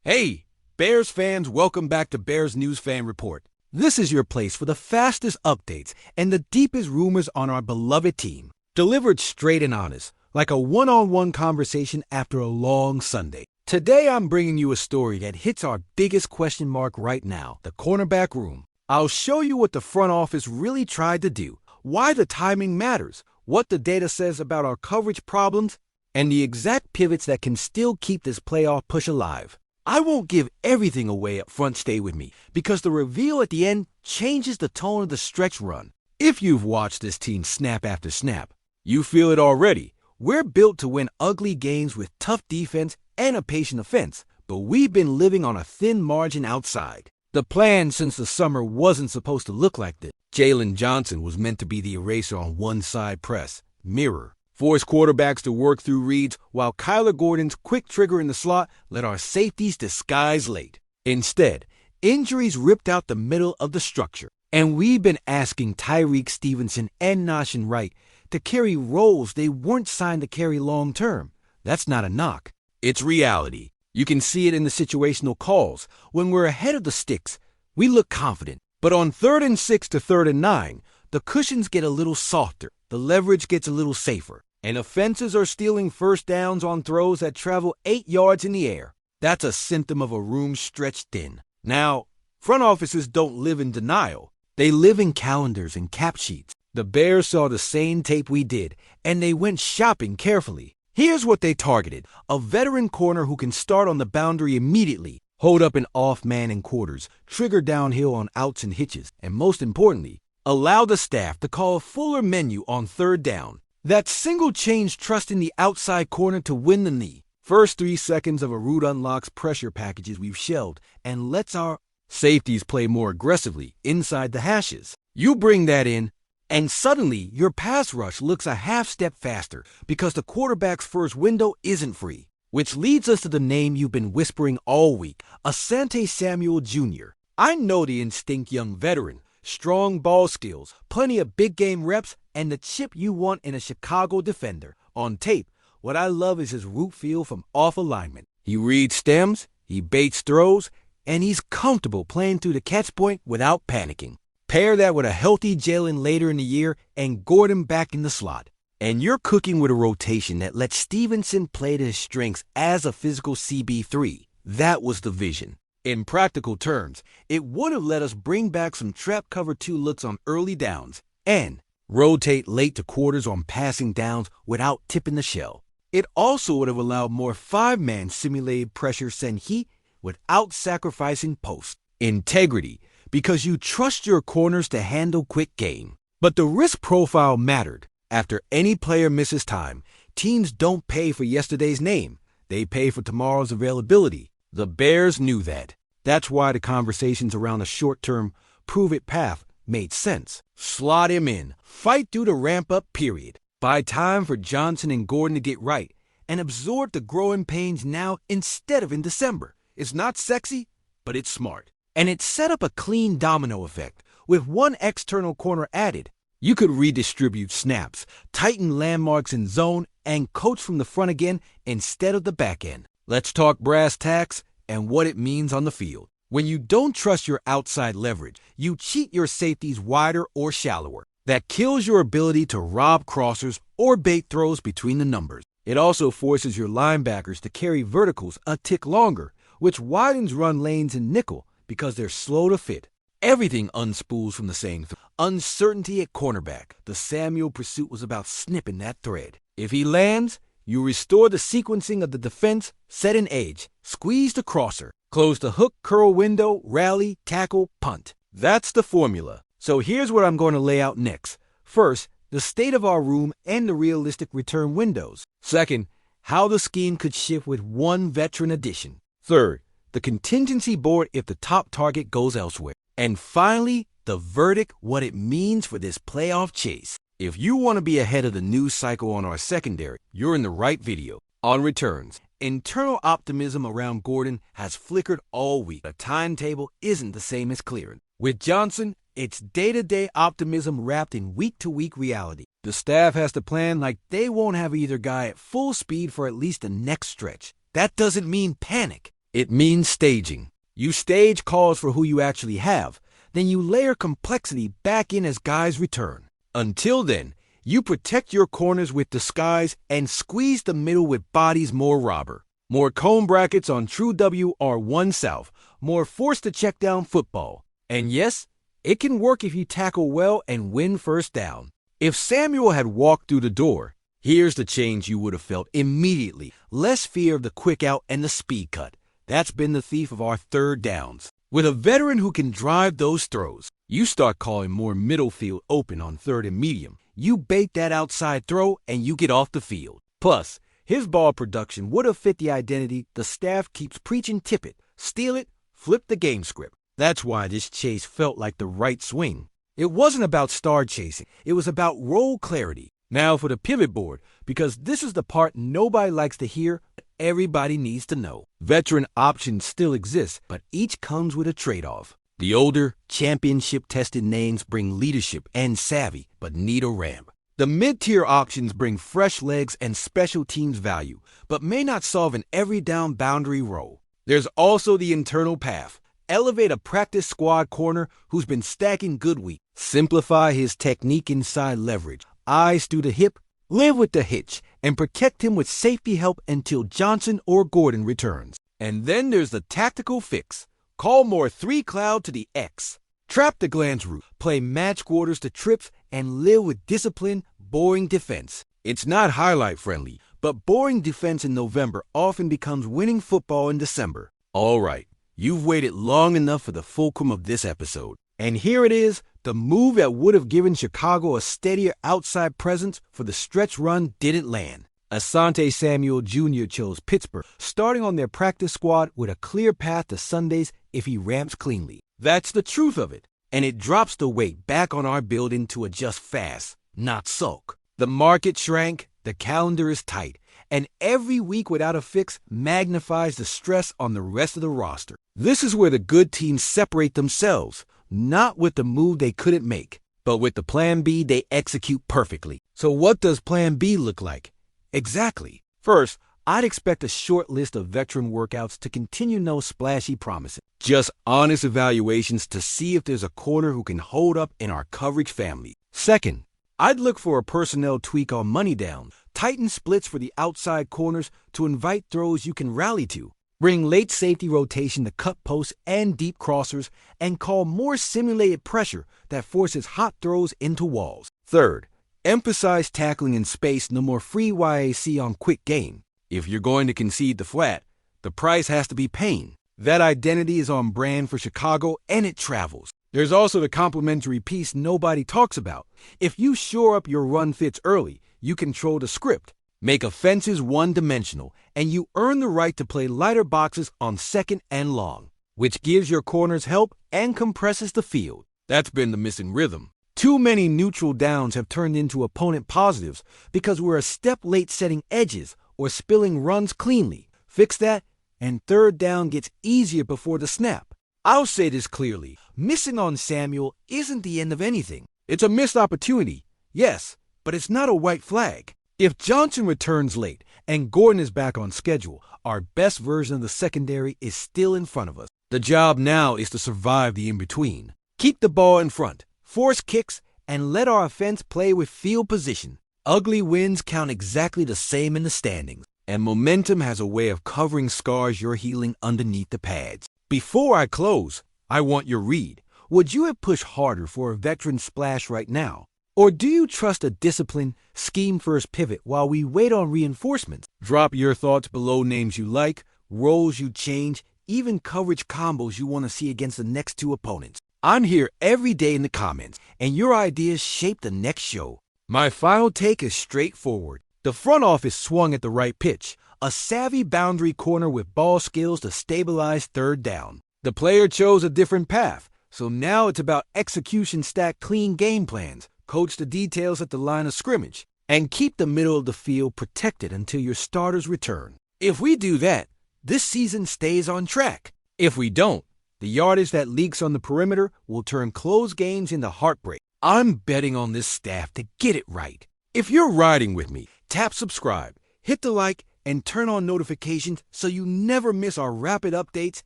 Hey, Bears fans, welcome back to Bears News Fan Report. This is your place for the fastest updates and the deepest rumors on our beloved team, delivered straight and honest, like a one-on-one conversation after a long Sunday. Today I'm bringing you a story that hits our biggest question mark right now, the cornerback room. I'll show you what the front office really tried to do, why the timing matters, what the data says about our coverage problems, and the exact pivots that can still keep this playoff push alive. I won't give everything away up front. Stay with me, because the reveal at the end changes the tone of the stretch run. If you've watched this team snap after snap, you feel it already. We're built to win ugly games with tough defense and a patient offense, but we've been living on a thin margin outside. The plan since the summer wasn't supposed to look like this. Jalen Johnson was meant to be the eraser on one side press, mirror, force quarterbacks to work through reads, while Kyler Gordon's quick trigger in the slot let our safeties disguise late. Instead, injuries ripped out the middle of the structure, and we've been asking Tyreek Stevenson and Nashin Wright to carry roles they weren't signed to carry long term. That's not a knock. It's reality. You can see it in the situational calls. When we're ahead of the sticks, we look confident. But on 3rd and 6 to 3rd and 9, the cushions get a little softer, the leverage gets a little safer, and offenses are stealing first downs on throws that travel 8 yards in the air. That's a symptom of a room stretched thin. Now, front offices don't live in denial. They live in calendars and cap sheets. The Bears saw the same tape we did, and they went shopping carefully. Here's what they targeted: a veteran corner who can start on the boundary immediately, hold up an off man in quarters, trigger downhill on outs and hitches, and most importantly, allow the staff to call a fuller menu on 3rd down. That single change trusting the outside corner to win the knee. First 3 seconds of a route unlocks pressure packages we've shelved and lets our safeties play more aggressively inside the hashes. You bring that in, and suddenly your pass rush looks a half step faster because the quarterback's first window isn't free. Which leads us to the name you've been whispering all week, Asante Samuel Jr. I know the instinct young veteran, strong ball skills, plenty of big game reps, and the chip you want in a Chicago defender. On tape, what I love is his route feel from off alignment. He reads stems, he baits throws, and he's comfortable playing through the catch point without panicking. Pair that with a healthy Jalen later in the year and Gordon back in the slot, and you're cooking with a rotation that lets Stevenson play to his strengths as a physical CB3. That was the vision. In practical terms, it would have let us bring back some trap cover 2 looks on early downs and rotate late to quarters on passing downs without tipping the shell. It also would have allowed more 5-man simulated pressure send heat without sacrificing post integrity, because you trust your corners to handle quick game. But the risk profile mattered. After any player misses time, teams don't pay for yesterday's name. They pay for tomorrow's availability. The Bears knew that. That's why the conversations around a short-term, prove-it path made sense. Slot him in. Fight through the ramp-up period. Buy time for Johnson and Gordon to get right, and absorb the growing pains now instead of in December. It's not sexy, but it's smart. And it set up a clean domino effect. With one external corner added, you could redistribute snaps, tighten landmarks in zone, and coach from the front again instead of the back end. Let's talk brass tacks and what it means on the field. When you don't trust your outside leverage, you cheat your safeties wider or shallower. That kills your ability to rob crossers or bait throws between the numbers. It also forces your linebackers to carry verticals a tick longer, which widens run lanes in nickel because they're slow to fit. Everything unspools from the same uncertainty at cornerback. The Samuel pursuit was about snipping that thread. If he lands, you restore the sequencing of the defense, set an edge, squeeze the crosser, close the hook curl window, rally, tackle, punt. That's the formula. So here's what I'm going to lay out next. First, the state of our room and the realistic return windows. Second, how the scheme could shift with one veteran addition. Third, the contingency board if the top target goes elsewhere. And finally, the verdict, what it means for this playoff chase. If you want to be ahead of the news cycle on our secondary, you're in the right video. On returns, internal optimism around Gordon has flickered all week. The timetable isn't the same as clearance. With Johnson, it's day-to-day optimism wrapped in week-to-week reality. The staff has to plan like they won't have either guy at full speed for at least the next stretch. That doesn't mean panic. It means staging. You stage calls for who you actually have, then you layer complexity back in as guys return. Until then, you protect your corners with disguise and squeeze the middle with bodies more robber. More cone brackets on True WR1 South, more forced to check down football. And yes, it can work if you tackle well and win first down. If Samuel had walked through the door, here's the change you would have felt immediately. Less fear of the quick out and the speed cut. That's been the thief of our third downs. With a veteran who can drive those throws, you start calling more middle field open on third and medium. You bait that outside throw and you get off the field. Plus, his ball production would have fit the identity the staff keeps preaching: tip it, steal it, flip the game script. That's why this chase felt like the right swing. It wasn't about star chasing, it was about role clarity. Now for the pivot board, because this is the part nobody likes to hear, but everybody needs to know. Veteran options still exist, but each comes with a trade-off. The older, championship-tested names bring leadership and savvy, but need a ramp. The mid-tier options bring fresh legs and special teams value, but may not solve an every-down boundary role. There's also the internal path. Elevate a practice squad corner who's been stacking good week. Simplify his technique inside leverage. Eyes through the hip, live with the hitch, and protect him with safety help until Johnson or Gordon returns. And then there's the tactical fix. Call more 3 cloud to the X. Trap the glance route, play match quarters to trips, and live with disciplined, boring defense. It's not highlight friendly, but boring defense in November often becomes winning football in December. All right, you've waited long enough for the fulcrum of this episode. And here it is, the move that would have given Chicago a steadier outside presence for the stretch run didn't land. Asante Samuel Jr. chose Pittsburgh, starting on their practice squad with a clear path to Sundays if he ramps cleanly. That's the truth of it. And it drops the weight back on our building to adjust fast, not sulk. The market shrank, the calendar is tight, and every week without a fix magnifies the stress on the rest of the roster. This is where the good teams separate themselves, not with the move they couldn't make, but with the plan B they execute perfectly. So what does plan B look like? Exactly. First, I'd expect a short list of veteran workouts to continue, no splashy promises. Just honest evaluations to see if there's a corner who can hold up in our coverage family. Second, I'd look for a personnel tweak on money down. Tighten splits for the outside corners to invite throws you can rally to. Bring late safety rotation to cut posts and deep crossers, and call more simulated pressure that forces hot throws into walls. Third, emphasize tackling in space, no more free YAC on quick gain. If you're going to concede the flat, the price has to be pain. That identity is on brand for Chicago, and it travels. There's also the complementary piece nobody talks about. If you shore up your run fits early, you control the script. Make offenses one-dimensional, and you earn the right to play lighter boxes on second and long, which gives your corners help and compresses the field. That's been the missing rhythm. Too many neutral downs have turned into opponent positives because we're a step late setting edges or spilling runs cleanly. Fix that, and third down gets easier before the snap. I'll say this clearly. Missing on Samuel isn't the end of anything. It's a missed opportunity, yes, but it's not a white flag. If Johnson returns late and Gordon is back on schedule, our best version of the secondary is still in front of us. The job now is to survive the in-between. Keep the ball in front, force kicks, and let our offense play with field position. Ugly wins count exactly the same in the standings, and momentum has a way of covering scars you're healing underneath the pads. Before I close, I want your read. Would you have pushed harder for a veteran splash right now? Or do you trust a disciplined, scheme-first pivot while we wait on reinforcements? Drop your thoughts below, names you like, roles you change, even coverage combos you want to see against the next 2 opponents. I'm here every day in the comments, and your ideas shape the next show. My final take is straightforward. The front office swung at the right pitch, a savvy boundary corner with ball skills to stabilize third down. The player chose a different path, so now it's about execution, stack clean game plans, coach the details at the line of scrimmage, and keep the middle of the field protected until your starters return. If we do that, this season stays on track. If we don't, the yardage that leaks on the perimeter will turn close games into heartbreak. I'm betting on this staff to get it right. If you're riding with me, tap subscribe, hit the like, and turn on notifications so you never miss our rapid updates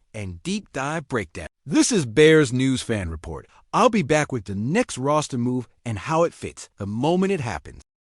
and deep dive breakdown. This is Bears News Fan Report. I'll be back with the next roster move and how it fits the moment it happens.